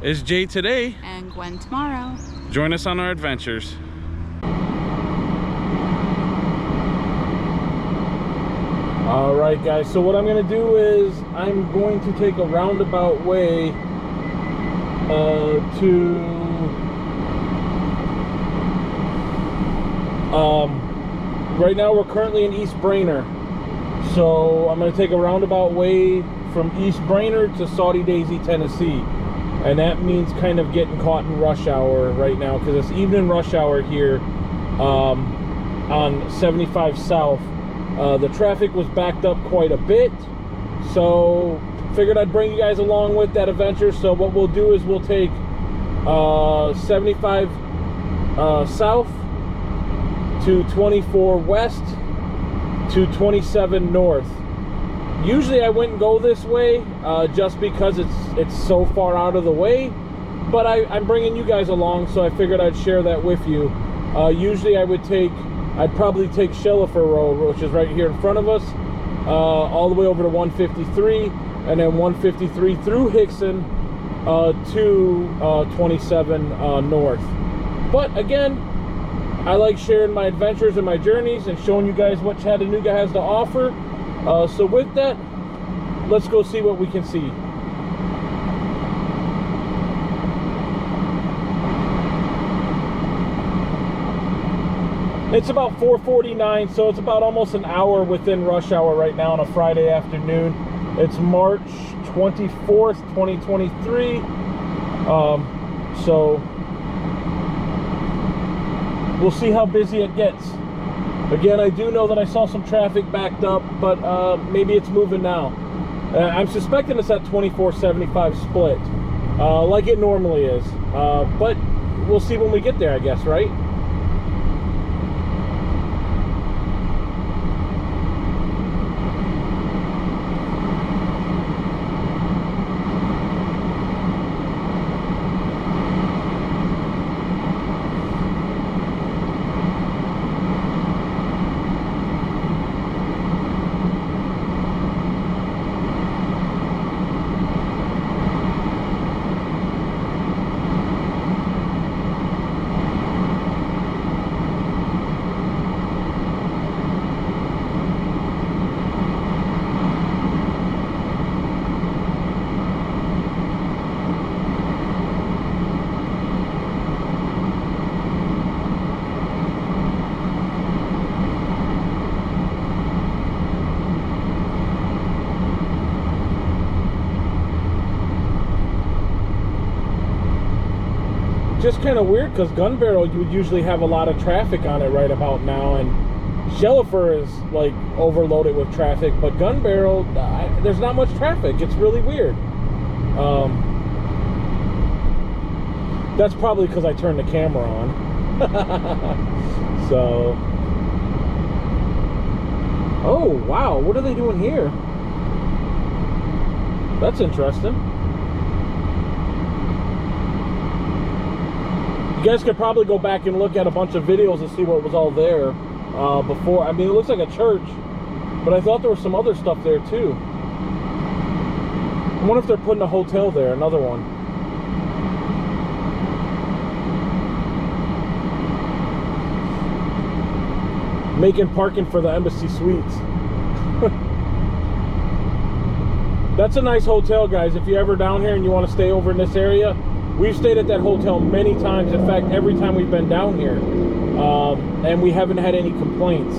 is Jay today and Gwen tomorrow. Join us on our adventures. All right, guys, so what I'm going to do is I'm going to take a roundabout way right now we're currently in East Brainerd, so I'm going to take a roundabout way from East Brainerd to Soddy Daisy, Tennessee, and that means kind of getting caught in rush hour right now because it's evening rush hour here on 75 South. The traffic was backed up quite a bit, so figured I'd bring you guys along with that adventure. So what we'll do is we'll take 75 South to 24 West to 27 North. Usually I wouldn't go this way just because it's so far out of the way, but I'm bringing you guys along, so I figured I'd share that with you. Usually I'd probably take Shellifer Road, which is right here in front of us, all the way over to 153, and then 153 through Hickson to 27 North. But again, I like sharing my adventures and my journeys and showing you guys what Chattanooga has to offer. So with that, let's go see what we can see. It's about 4:49, so it's about almost an hour within rush hour right now on a Friday afternoon. It's March 24th, 2023. So we'll see how busy it gets. Again, I do know that I saw some traffic backed up, but maybe it's moving now. I'm suspecting it's at 24/75 split, like it normally is. But we'll see when we get there, I guess, right? Just kind of weird because Gun Barrel, you would usually have a lot of traffic on it right about now, and Shellifer is like overloaded with traffic, but Gun Barrel, there's not much traffic. It's really weird. That's probably because I turned the camera on. So, oh wow, what are they doing here? That's interesting. You guys could probably go back and look at a bunch of videos and see what was all there before. I mean, it looks like a church, but I thought there was some other stuff there too. I wonder if they're putting a hotel there, another one. Making parking for the Embassy Suites. That's a nice hotel, guys. If you're ever down here and you want to stay over in this area, we've stayed at that hotel many times. In fact, every time we've been down here, and we haven't had any complaints.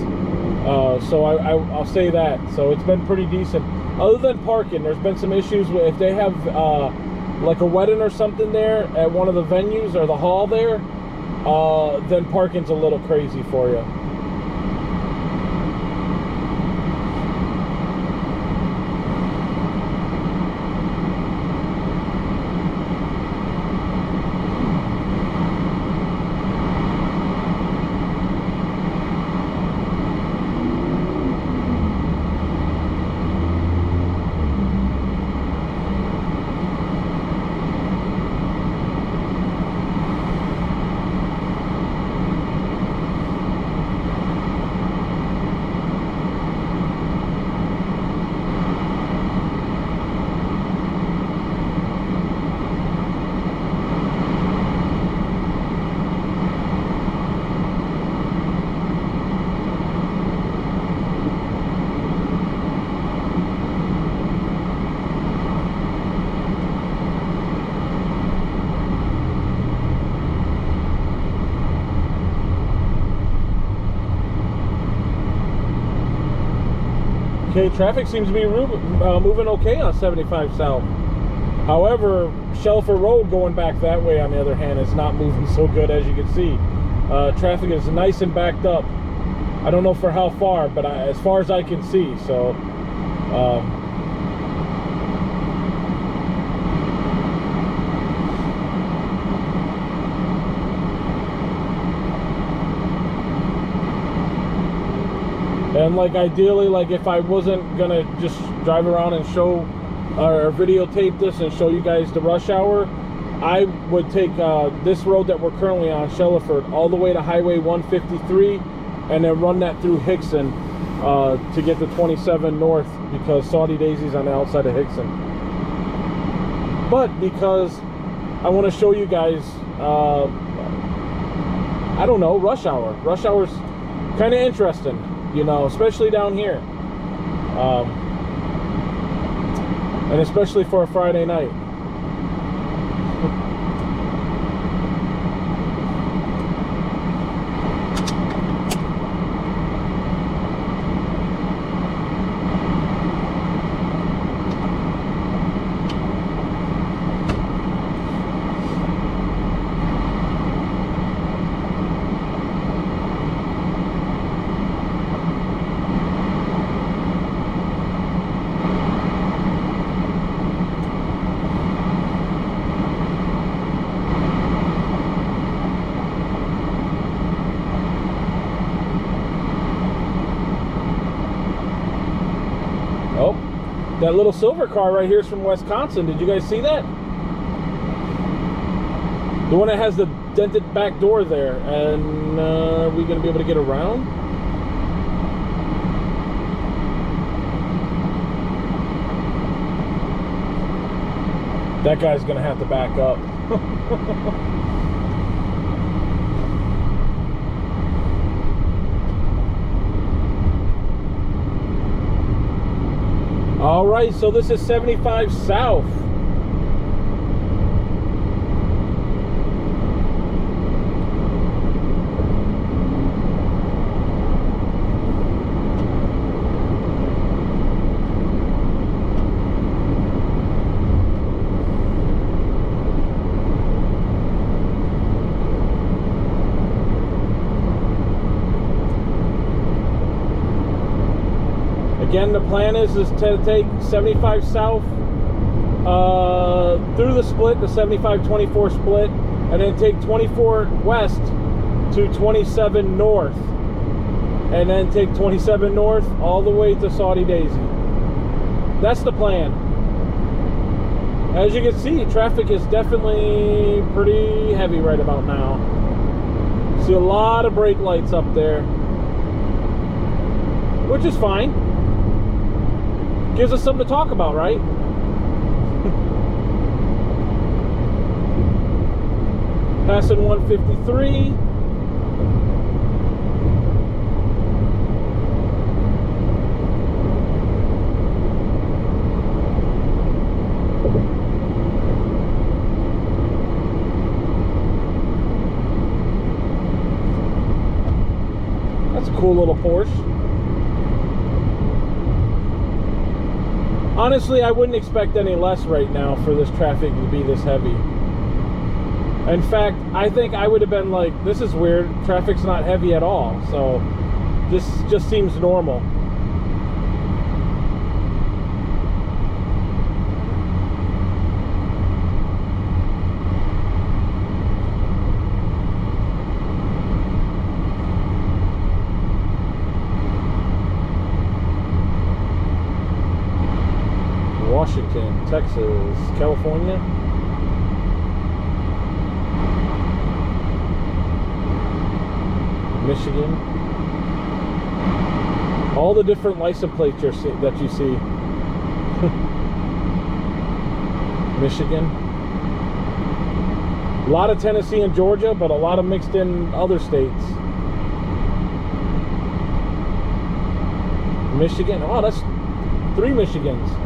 So I'll say that. So it's been pretty decent. Other than parking, there's been some issues with if they have like a wedding or something there at one of the venues or the hall there, then parking's a little crazy for you. Okay, traffic seems to be moving okay on 75 South. However, Shelfer Road going back that way, on the other hand, is not moving so good, as you can see. Traffic is nice and backed up. I don't know for how far, but as far as I can see, so... And like ideally, like if I wasn't gonna just drive around and show or videotape this and show you guys the rush hour, I would take this road that we're currently on, Shelliford, all the way to Highway 153 and then run that through Hickson to get to 27 North, because Soddy Daisy's on the outside of Hickson. But because I want to show you guys, I don't know, rush hour. Rush hour's kind of interesting. You know, especially down here, and especially for a Friday night. That little silver car right here is from Wisconsin. Did you guys see that? The one that has the dented back door there. And are we going to be able to get around? That guy's going to have to back up. All right, so this is 75 South. Again, the plan is to take 75 South through the split, the 75-24 split, and then take 24 West to 27 North, and then take 27 North all the way to Soddy Daisy. That's the plan. As you can see, traffic is definitely pretty heavy right about now. See a lot of brake lights up there, which is fine. Gives us something to talk about, right? Passing 153. That's a cool little Porsche. Honestly, I wouldn't expect any less right now for this traffic to be this heavy. In fact, I think I would have been like, this is weird, traffic's not heavy at all. So this just seems normal. Washington, Texas, California. Michigan. All the different license plates that you see. Michigan. A lot of Tennessee and Georgia, but a lot of mixed in other states. Michigan. Oh, that's 3 Michigans.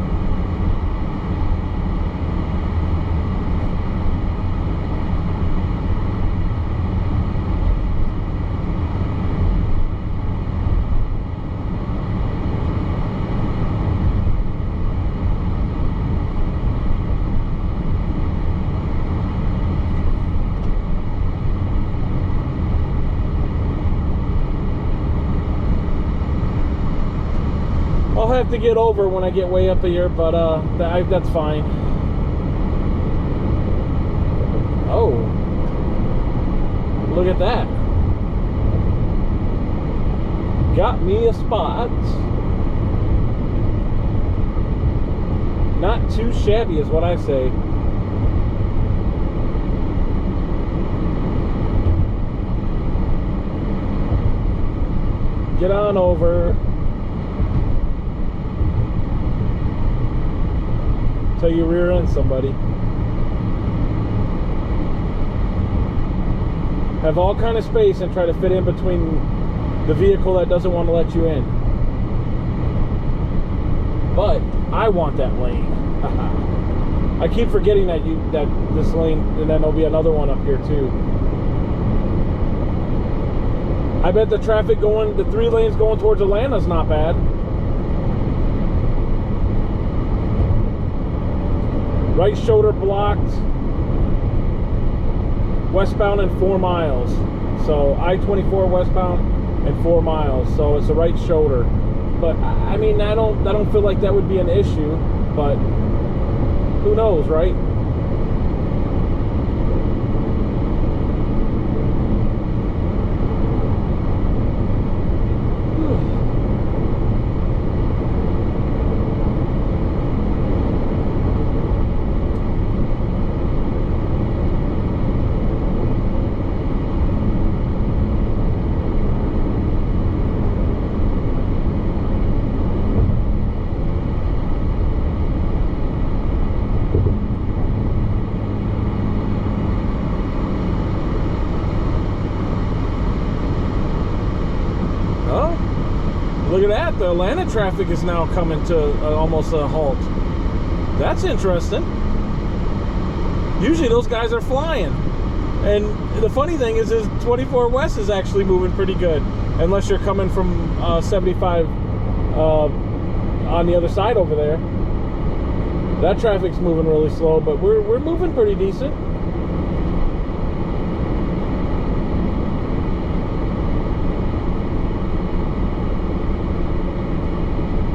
have to get over when I get way up here, but that's fine. Oh, look at that. Got me a spot. Not too shabby is what I say. Get on over. Till you rear end somebody. Have all kind of space and try to fit in between the vehicle that doesn't want to let you in. But I want that lane. I keep forgetting that this lane, and then there'll be another one up here too. I bet the traffic the 3 lanes going towards Atlanta's not bad. Right shoulder blocked. Westbound in 4 miles. So I-24 westbound in 4 miles. So it's the right shoulder. But I mean, I don't feel like that would be an issue. But who knows, right? Look at that, the Atlanta traffic is now coming to almost a halt. That's interesting. Usually those guys are flying. And the funny thing is 24 West is actually moving pretty good. Unless you're coming from 75 on the other side over there. That traffic's moving really slow, but we're moving pretty decent.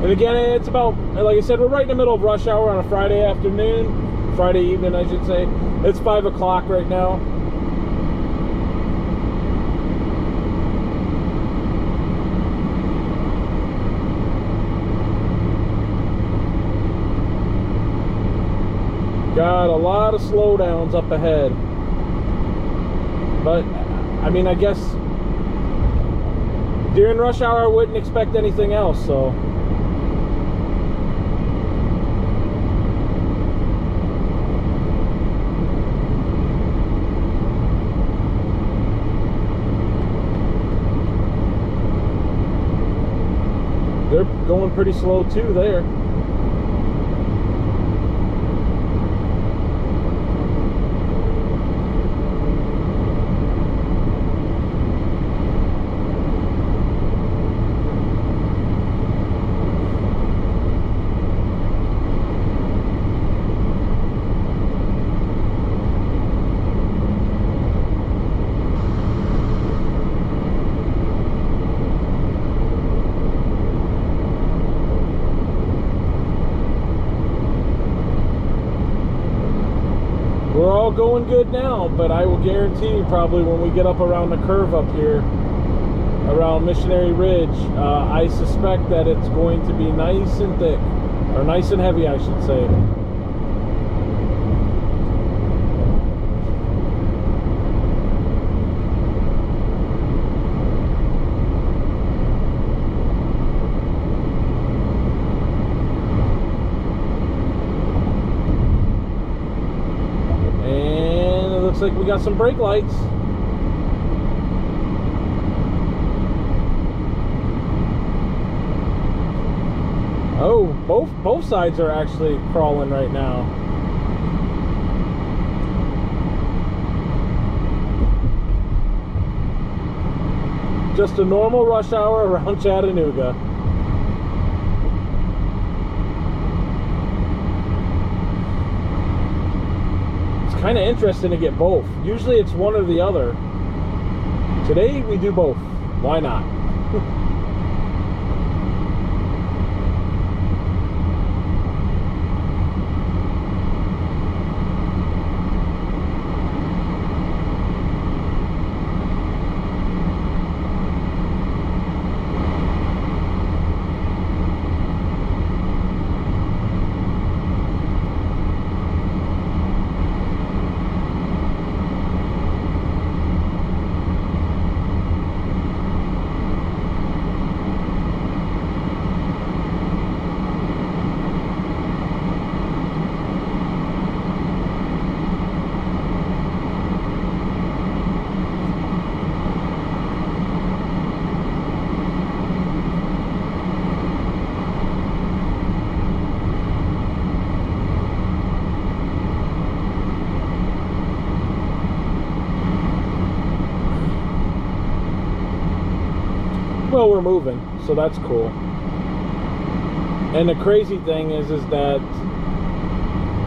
And again, it's about, like I said, we're right in the middle of rush hour on a Friday afternoon. Friday evening, I should say. It's 5 o'clock right now. Got a lot of slowdowns up ahead. But, I mean, I guess during rush hour I wouldn't expect anything else, so. They're going pretty slow too there. We're all going good now, but I will guarantee you probably when we get up around the curve up here, around Missionary Ridge, I suspect that it's going to be nice and thick, or nice and heavy, I should say. Like we got some brake lights. Oh, both sides are actually crawling right now. Just a normal rush hour around Chattanooga. Kind of interesting to get both. Usually it's one or the other. Today we do both. Why not? Well, we're moving, so that's cool. And the crazy thing is that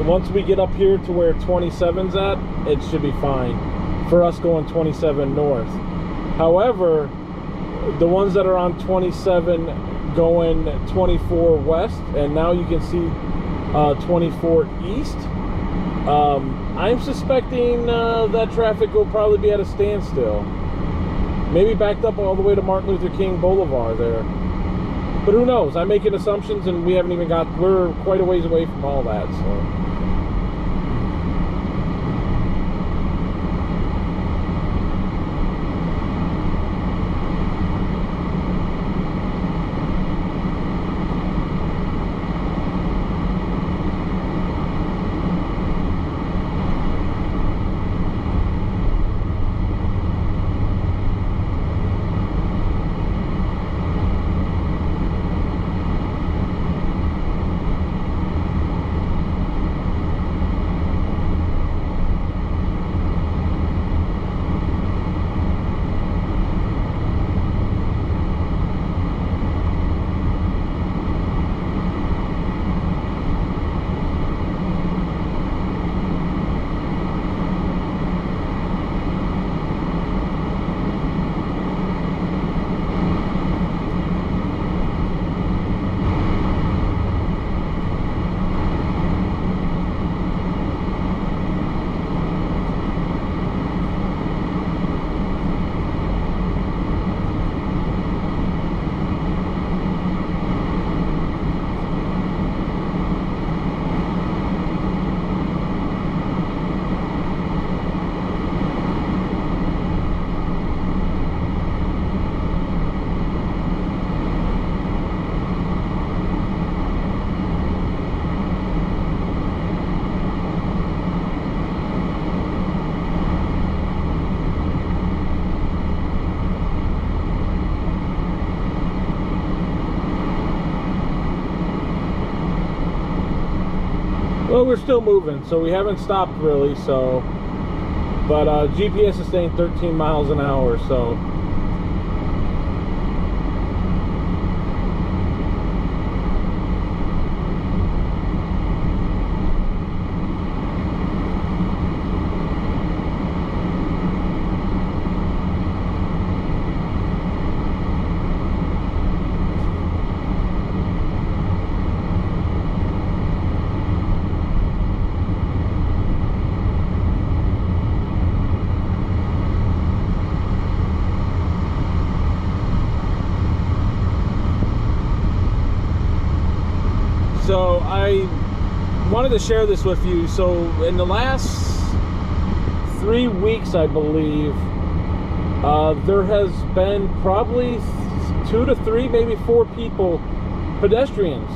once we get up here to where 27's at, it should be fine for us going 27 north. However, the ones that are on 27 going 24 west, and now you can see 24 east, I'm suspecting that traffic will probably be at a standstill. Maybe backed up all the way to Martin Luther King Boulevard there. But who knows? I'm making assumptions, and we haven't even we're quite a ways away from all that, so. Well, we're still moving, so we haven't stopped really, so, but GPS is saying 13 miles an hour, so. So I wanted to share this with you. So in the last 3 weeks, I believe, there has been probably 2 to 3, maybe 4 people, pedestrians,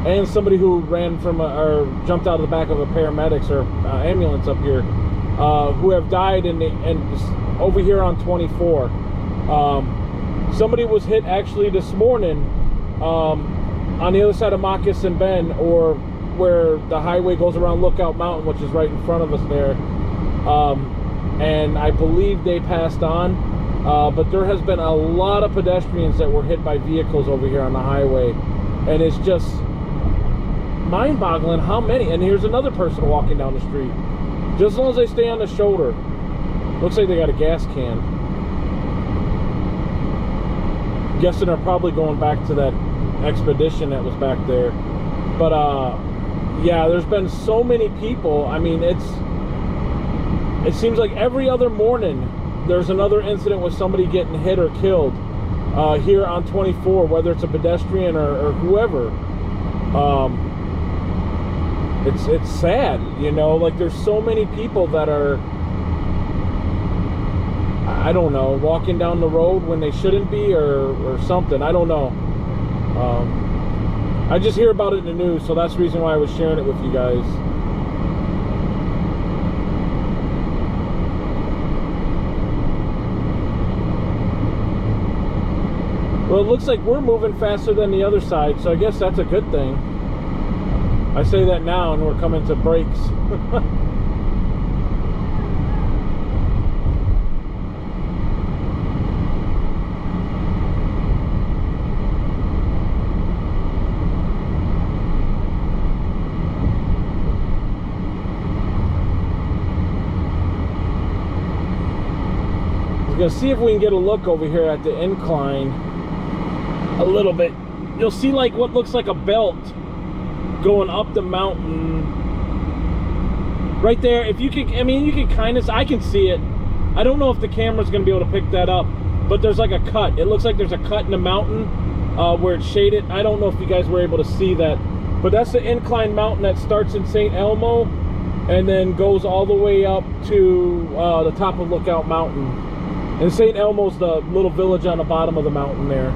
and somebody who ran from or jumped out of the back of a paramedics or ambulance up here, who have died and over here on 24. Somebody was hit actually this morning on the other side of Moccasin Bend, or where the highway goes around Lookout Mountain, which is right in front of us there. And I believe they passed on. But there has been a lot of pedestrians that were hit by vehicles over here on the highway. And it's just mind-boggling how many. And here's another person walking down the street. Just as long as they stay on the shoulder. Looks like they got a gas can. Guessing they're probably going back to that expedition that was back there. But yeah, there's been so many people. I mean, it seems like every other morning there's another incident with somebody getting hit or killed here on 24, whether it's a pedestrian or whoever. It's sad, you know, like there's so many people that are, I don't know, walking down the road when they shouldn't be, or something. I don't know. I just hear about it in the news, so that's the reason why I was sharing it with you guys. Well, it looks like we're moving faster than the other side, so I guess that's a good thing. I say that now and we're coming to brakes. gonna see if we can get a look over here at the incline a little bit. You'll see like what looks like a belt going up the mountain right there. If you can, I mean, you can kind of, I can see it. I don't know if the camera's gonna be able to pick that up, but there's like a cut. It looks like there's a cut in the mountain where it's shaded. I don't know if you guys were able to see that, but that's the incline mountain that starts in St. Elmo and then goes all the way up to the top of Lookout Mountain. And St. Elmo's the little village on the bottom of the mountain there.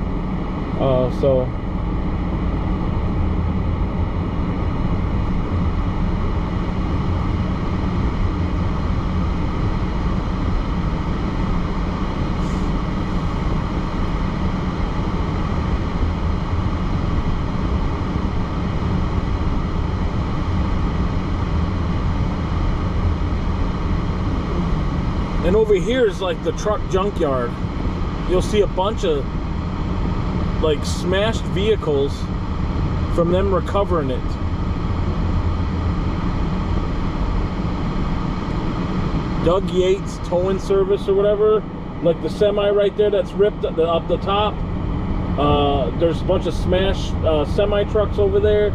So and over here is like the truck junkyard. You'll see a bunch of like smashed vehicles from them recovering it. Doug Yates towing service or whatever, like the semi right there that's ripped up the top. There's a bunch of smashed semi trucks over there.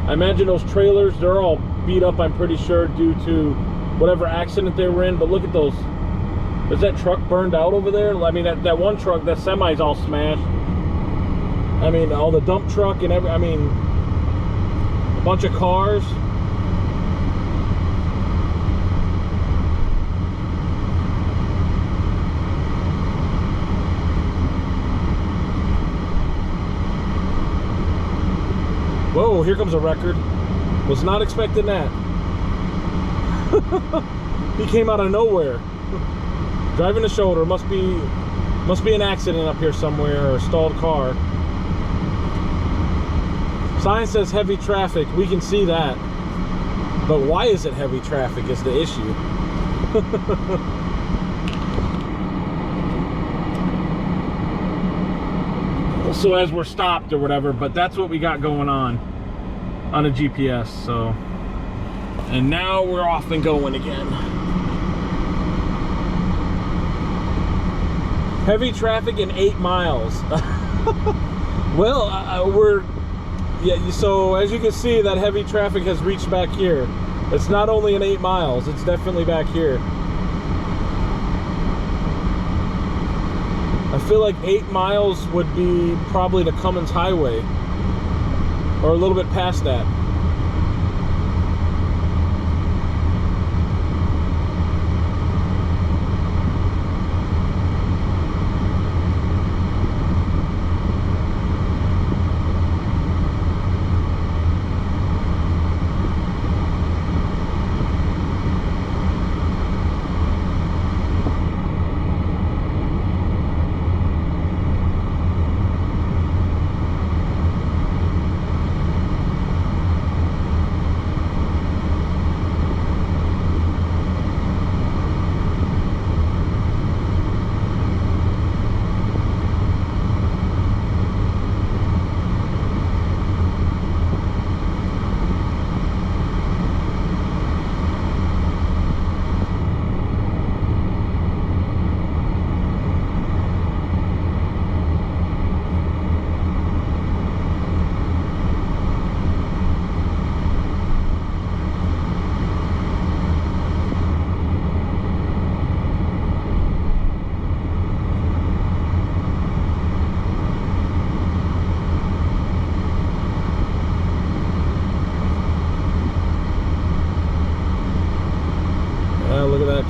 I imagine those trailers, they're all beat up, I'm pretty sure, due to whatever accident they were in. But look at those. Is that truck burned out over there? I mean, that one truck, that semi's all smashed. I mean, all the dump truck and I mean, a bunch of cars. Whoa, here comes a record. Was not expecting that. He came out of nowhere. Driving the shoulder, must be an accident up here somewhere, or a stalled car. Sign says heavy traffic. We can see that. But why is it heavy traffic is the issue. So as we're stopped or whatever, but that's what we got going on a GPS. So, and now we're off and going again. Heavy traffic in 8 miles. Well, yeah, so as you can see, that heavy traffic has reached back here. It's not only in 8 miles, it's definitely back here. I feel like 8 miles would be probably the Cummins Highway, or a little bit past that.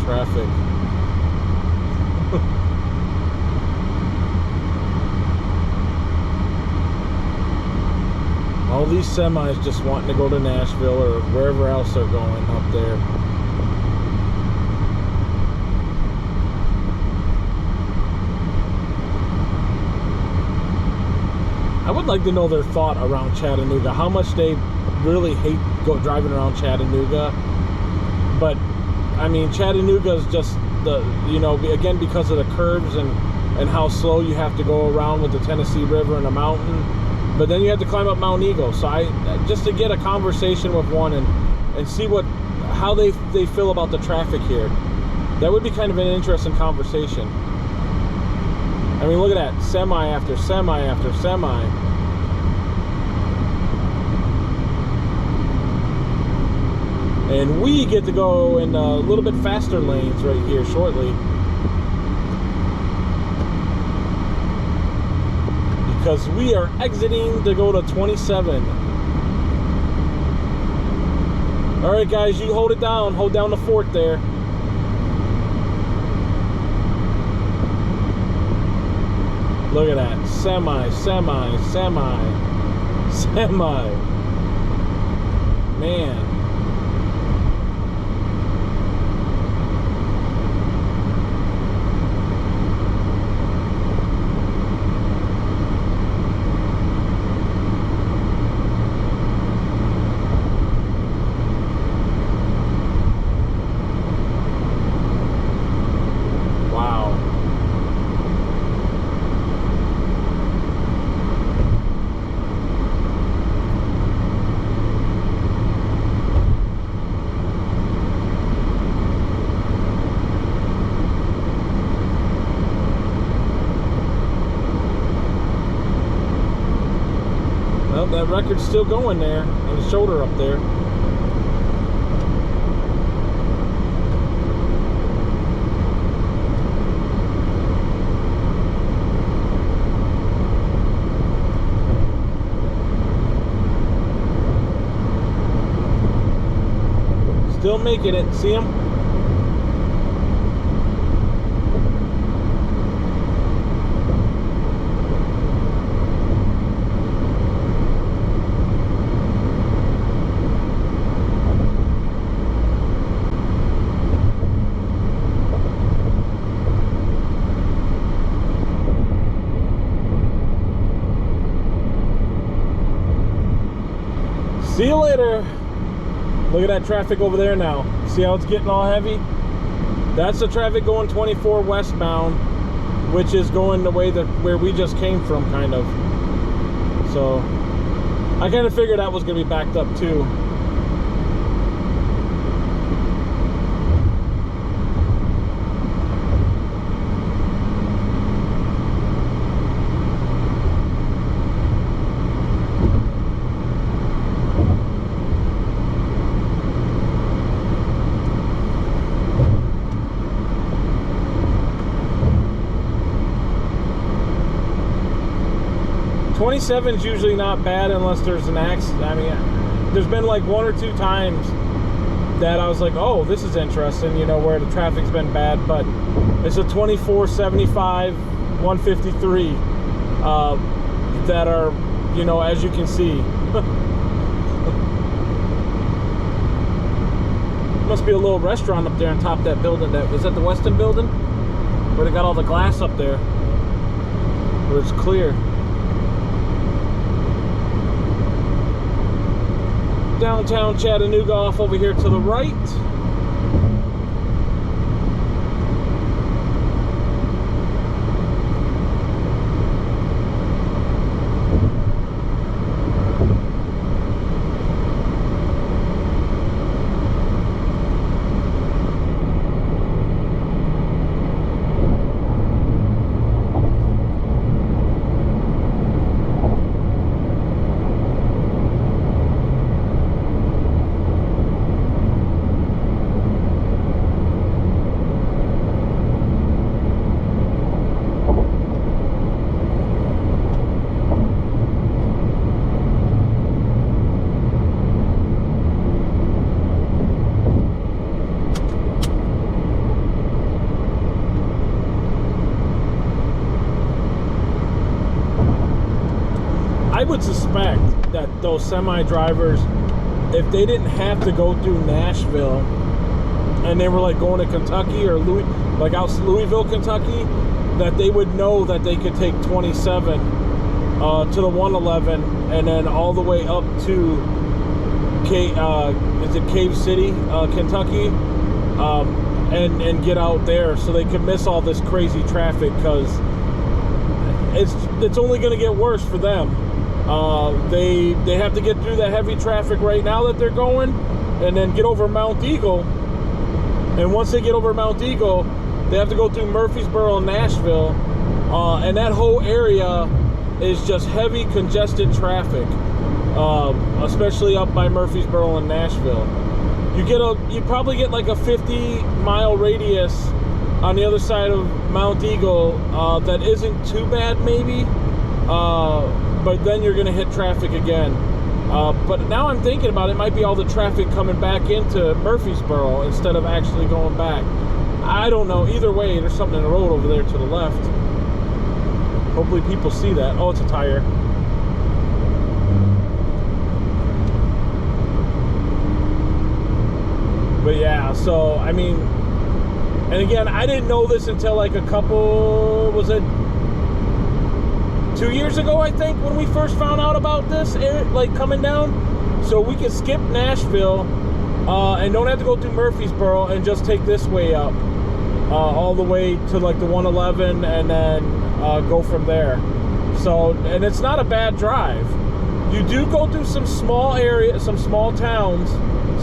Traffic. All these semis just wanting to go to Nashville or wherever else they're going up there. I would like to know their thought around Chattanooga, how much they really hate driving around Chattanooga. But I mean, Chattanooga is just the, you know, again, because of the curves and how slow you have to go around with the Tennessee River and the mountain. But then you have to climb up Mount Eagle. So just to get a conversation with one and see how they feel about the traffic here. That would be kind of an interesting conversation. I mean, look at that, semi after semi after semi. And we get to go in a little bit faster lanes right here shortly. Because we are exiting to go to 27. All right, guys, you hold it down. Hold down the fort there. Look at that. Semi, semi, semi, semi. Man. That record's still going there on the shoulder up there. Still making it. See him? See you later. Look at that traffic over there now. See how it's getting all heavy? That's the traffic going 24 westbound, which is going the way that where we just came from, kind of. So I kind of figured that was going to be backed up too. '27's usually not bad unless there's an accident. I mean, there's been like 1 or 2 times that I was like, oh, this is interesting, you know, where the traffic's been bad, but it's a 24, 75, 153 that are, you know, as you can see. Must be a little restaurant up there on top of that building. Is that the Weston building? Where they got all the glass up there, where it's clear. Downtown Chattanooga off over here to the right. I would suspect that those semi drivers, if they didn't have to go through Nashville and they were like going to Kentucky or Louisville, Kentucky, that they would know that they could take 27 to the 111 and then all the way up to Cave City, Kentucky, and get out there, so they could miss all this crazy traffic, because it's only going to get worse for them. They have to get through that heavy traffic right now that they're going, and then get over Mount Eagle. And once they get over Mount Eagle, they have to go through Murfreesboro and Nashville, And that whole area is just heavy congested traffic, especially up by Murfreesboro and Nashville. You probably get like a 50-mile radius on the other side of Mount Eagle that isn't too bad maybe, but then you're gonna hit traffic again. But now I'm thinking about it, might be all the traffic coming back into Murfreesboro instead of actually going back. I don't know. Either way, there's something in the road over there to the left. Hopefully people see that. Oh, it's a tire. But yeah, so I mean, and again, I didn't know this until like a couple, was it 2 years ago, I think, when we first found out about this, like coming down. So we could skip Nashville and don't have to go through Murfreesboro and just take this way up all the way to like the 111 and then go from there. So, and it's not a bad drive. You do go through some small areas, some small towns,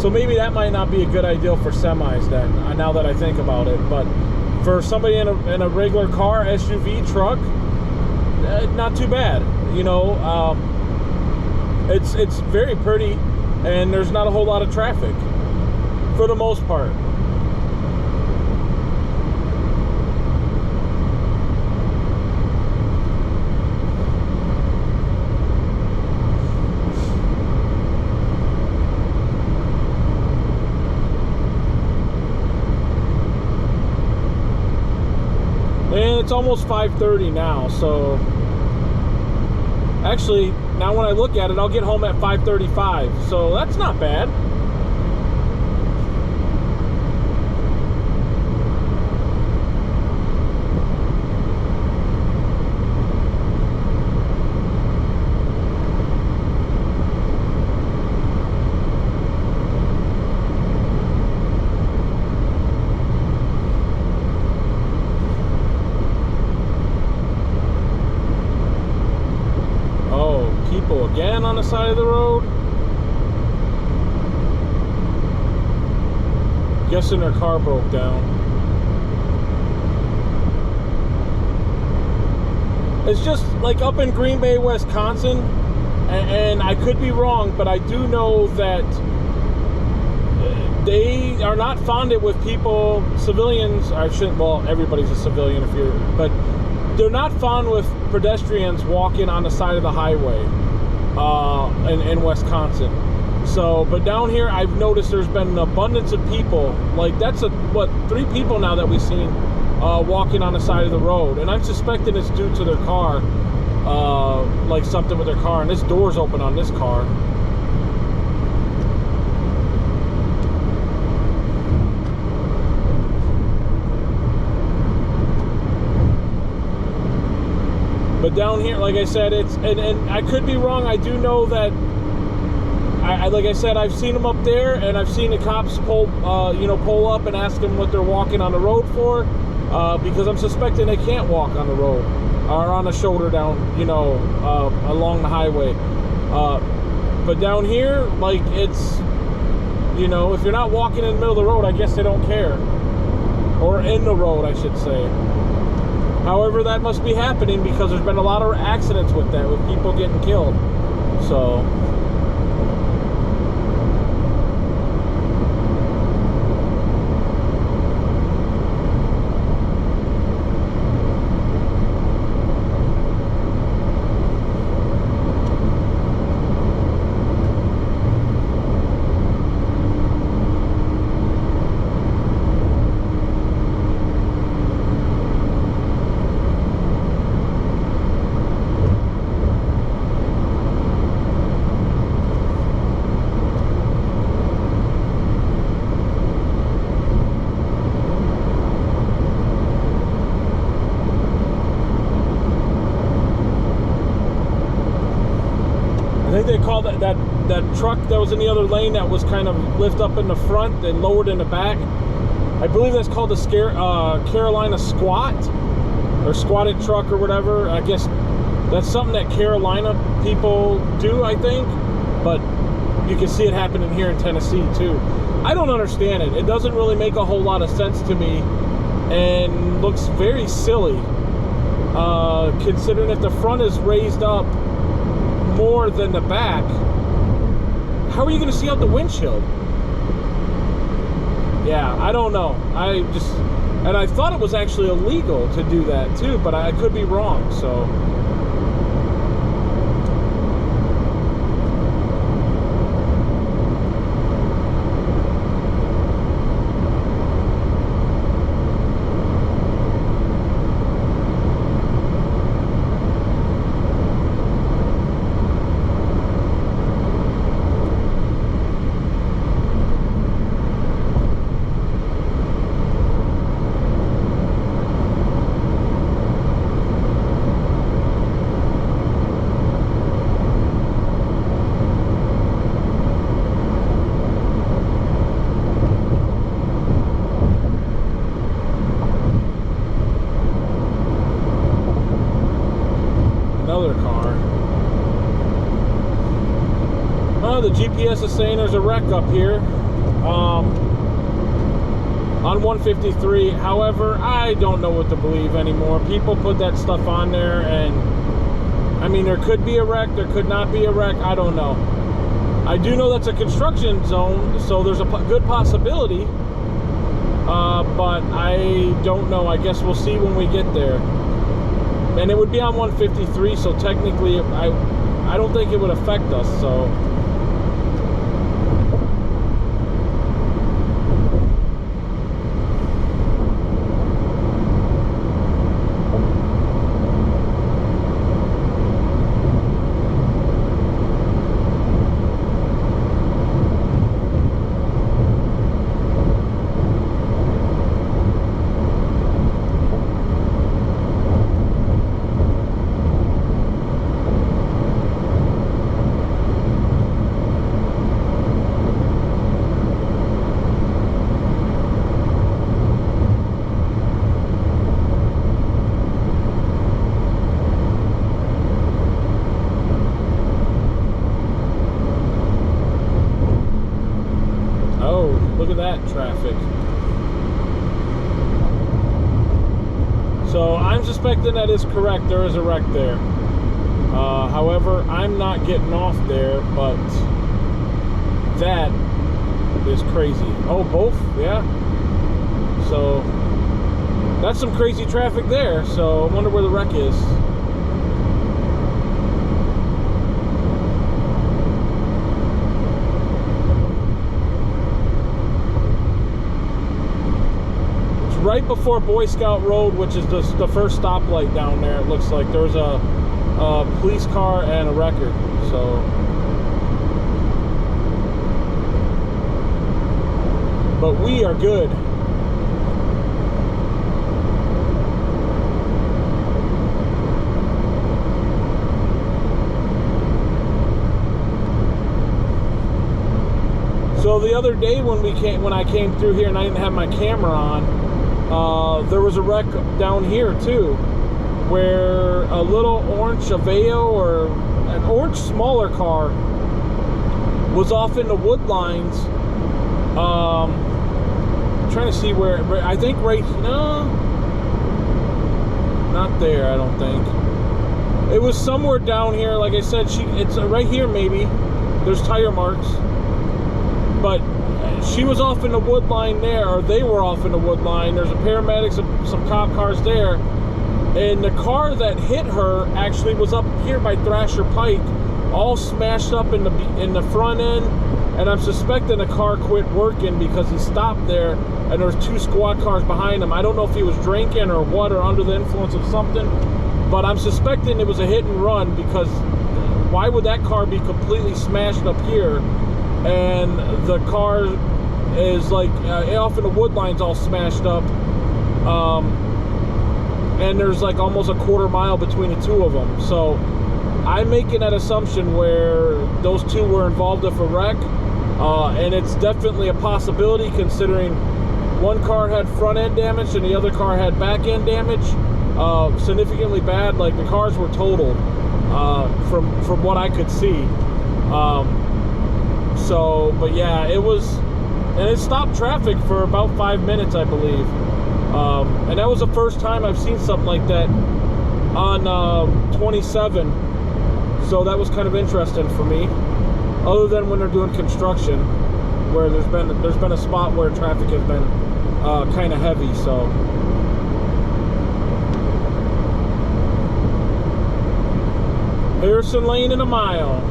so maybe that might not be a good idea for semis then, now that I think about it. But for somebody in a regular car, SUV, truck, not too bad. You know, it's very pretty, and there's not a whole lot of traffic for the most part. And it's almost 5:30 now, so actually, now when I look at it, I'll get home at 5:35, so that's not bad. Again on the side of the road. Guessing their car broke down. It's just like up in Green Bay, Wisconsin, and I could be wrong, but I do know that they are not fonded with people, civilians. I shouldn't, well, everybody's a civilian if you're, but they're not fond with pedestrians walking on the side of the highway. In Wisconsin. So, but down here I've noticed there's been an abundance of people. Like that's what 3 people now that we've seen walking on the side of the road, and I'm suspecting it's due to their car, like something with their car, and this door's open on this car. But down here, like I said, it's, and I could be wrong. I do know that, like I said, I've seen them up there, and I've seen the cops pull up and ask them what they're walking on the road for, because I'm suspecting they can't walk on the road or on a shoulder down, along the highway. But down here, like it's, if you're not walking in the middle of the road, I guess they don't care, or in the road, I should say. However, that must be happening because there's been a lot of accidents with that, with people getting killed. So, I think they called that truck that was in the other lane that was kind of lift up in the front and lowered in the back. I believe that's called the Carolina squat, or squatted truck or whatever. I guess that's something that Carolina people do, I think, but you can see it happening here in Tennessee too. I don't understand it. It doesn't really make a whole lot of sense to me and looks very silly. considering if the front is raised up more than the back, how are you going to see out the windshield? Yeah, I don't know. And I thought it was actually illegal to do that too, but I could be wrong, so. The GPS is saying there's a wreck up here on 153. However, I don't know what to believe anymore. People put that stuff on there, and I mean, there could be a wreck, there could not be a wreck. I don't know. I do know that's a construction zone, so there's a good possibility, but I don't know. I guess we'll see when we get there. And it would be on 153, so technically I don't think it would affect us, so. Look at that traffic. So I'm suspecting that is correct. There is a wreck there. However, I'm not getting off there, but that is crazy. Oh, both? Yeah. So that's some crazy traffic there. So I wonder where the wreck is. Right before Boy Scout Road, which is the first stoplight down there, it looks like there's a police car and a wrecker. So, but we are good. So the other day when I came through here and I didn't have my camera on, there was a wreck down here too, where a little orange Aveo or an orange smaller car was off in the wood lines. I'm trying to see where, I think no, not there, I don't think. It was somewhere down here, like I said, it's right here maybe. There's tire marks. But she was off in the wood line there, or they were off in the wood line. There's a paramedic, some cop cars there. And the car that hit her actually was up here by Thrasher Pike, all smashed up in the front end. And I'm suspecting the car quit working because he stopped there and there's two squad cars behind him. I don't know if he was drinking or what, or under the influence of something, but I'm suspecting it was a hit and run, because why would that car be completely smashed up here? And the car is like off in the wood lines, all smashed up, and there's like almost a quarter mile between the two of them. So I'm making that assumption where those two were involved with a wreck, and it's definitely a possibility, considering one car had front end damage and the other car had back end damage, significantly bad. Like the cars were totaled, from what I could see. So, but yeah, it was, and it stopped traffic for about 5 minutes, I believe. And that was the first time I've seen something like that on 27. So that was kind of interesting for me. Other than when they're doing construction, where there's been a spot where traffic has been kind of heavy. So Harrison Lane in a mile.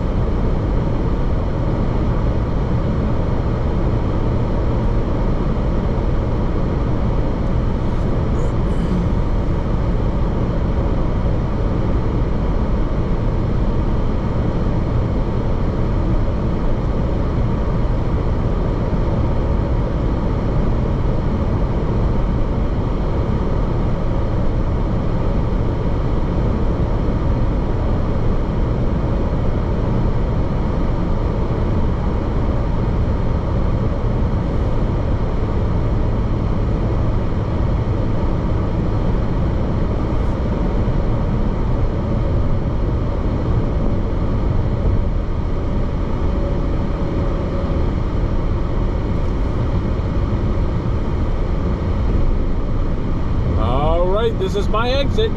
This is my exit.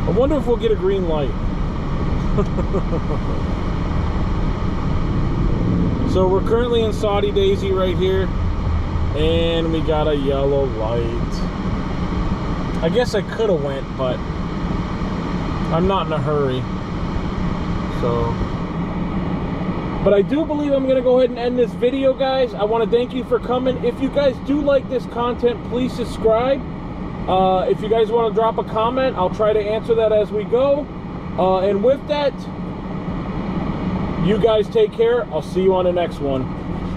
I wonder if we'll get a green light. So we're currently in Soddy Daisy right here, and we got a yellow light. I guess I could have went, but I'm not in a hurry. So, but I do believe I'm gonna go ahead and end this video, guys. I want to thank you for coming. If you guys do like this content, please subscribe. If you guys want to drop a comment, I'll try to answer that as we go. And with that, you guys take care. I'll see you on the next one.